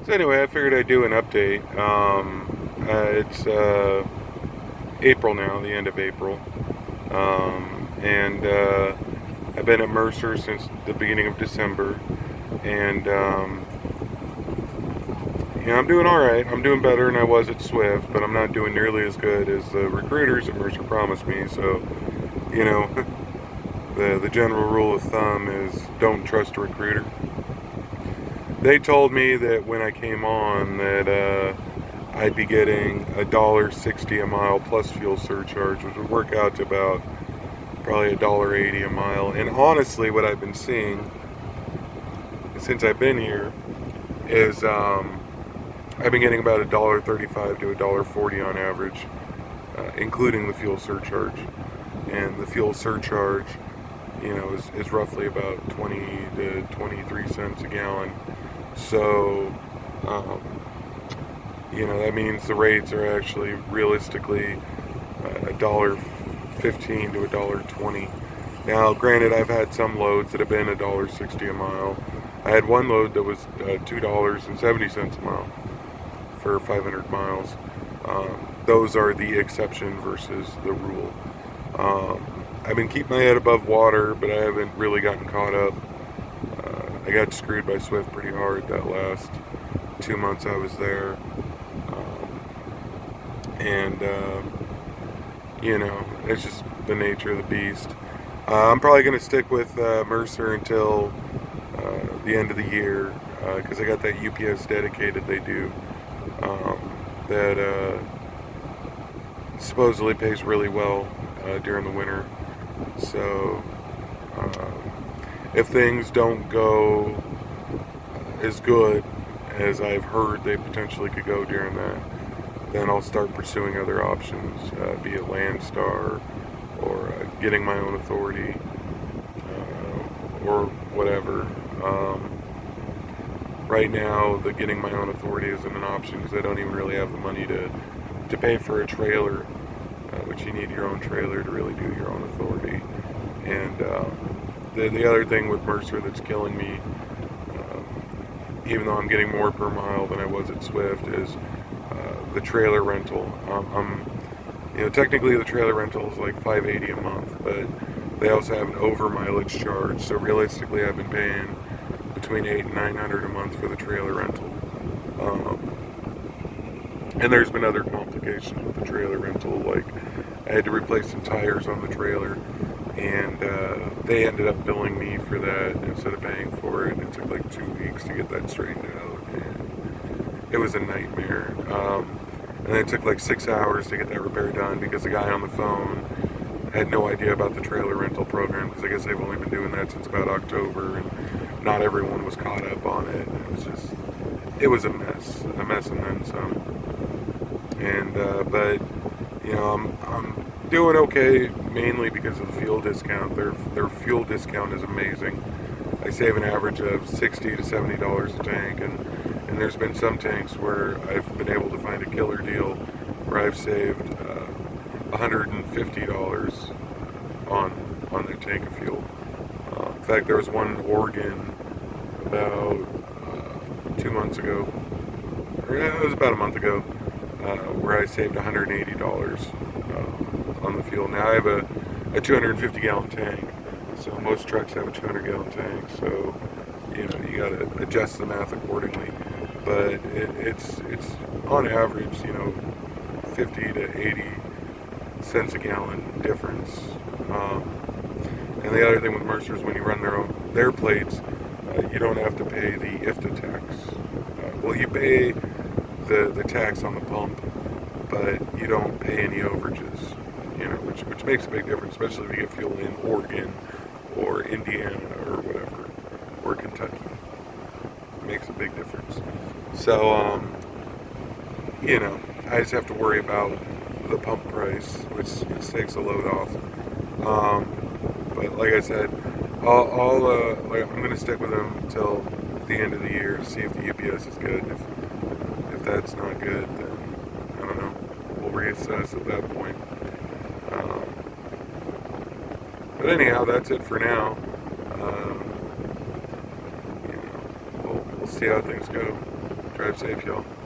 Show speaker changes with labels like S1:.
S1: So anyway, I figured I'd do an update. It's April now, the end of April, and I've been at Mercer since the beginning of December, and I'm doing all right. I'm doing better than I was at Swift, but I'm not doing nearly as good as the recruiters at Mercer promised me. So, you know, the general rule of thumb is don't trust a recruiter. They told me that when I came on that I'd be getting $1.60 a mile plus fuel surcharge, which would work out to about probably $1.80 a mile. And honestly, what I've been seeing since I've been here is I've been getting about $1.35 to $1.40 on average, including the fuel surcharge. And the fuel surcharge, is roughly about 20 to 23 cents a gallon. So, um, that means the rates are actually realistically $1.15 to $1.20. Now, granted, I've had some loads that have been $1.60 a mile. I had one load that was $2.70 a mile for 500 miles. Those are the exception versus the rule. I've been keeping my head above water, but I haven't really gotten caught up. I got screwed by Swift pretty hard that last 2 months I was there. And it's just the nature of the beast. I'm probably going to stick with Mercer until the end of the year because I got that UPS dedicated they do that supposedly pays really well during the winter. So if things don't go as good as I've heard they potentially could go during that, then I'll start pursuing other options, be it Landstar or getting my own authority or whatever. Right now, the getting my own authority isn't an option because I don't even really have the money to pay for a trailer, which you need your own trailer to really do your own authority. And the other thing with Mercer that's killing me, even though I'm getting more per mile than I was at Swift, is the trailer rental. Technically the trailer rental is like $580 a month, but they also have an over mileage charge. So realistically, I've been paying between $800 and $900 a month for the trailer rental. And there's been other complications with the trailer rental, like I had to replace some tires on the trailer, and they ended up billing me for that instead of paying for it. It took like 2 weeks to get that straightened out, and it was a nightmare. And it took like 6 hours to get that repair done because the guy on the phone had no idea about the trailer rental program because I guess they've only been doing that since about October, and not everyone was caught up on it. It was a mess and then some. And but I'm doing okay mainly because of the fuel discount. Their fuel discount is amazing. I save an average of $60 to $70 a tank, and there's been some tanks where I've been able to find a killer deal where I've saved $150 on their tank of fuel. In fact, there was one in Oregon about 2 months ago, or it was about a month ago, where I saved $180 on the fuel. Now I have a 250 gallon tank, so most trucks have a 200 gallon tank, so you got to adjust the math accordingly. But it's on average 50 to 80 cents a gallon difference. And the other thing with Mercer is when you run their plates, you don't have to pay the IFTA tax. Well, you pay the tax on the pump, but you don't pay any overages. Which makes a big difference, especially if you get fuel in Oregon or Indiana or whatever, or Kentucky. It makes a big difference. So, I just have to worry about the pump price, which takes a load off. But like I said, I'm going to stick with them until the end of the year to see if the UPS is good. If that's not good, then I don't know. We'll reassess at that point. But anyhow, that's it for now. We'll see how things go. Try Drive safe, y'all.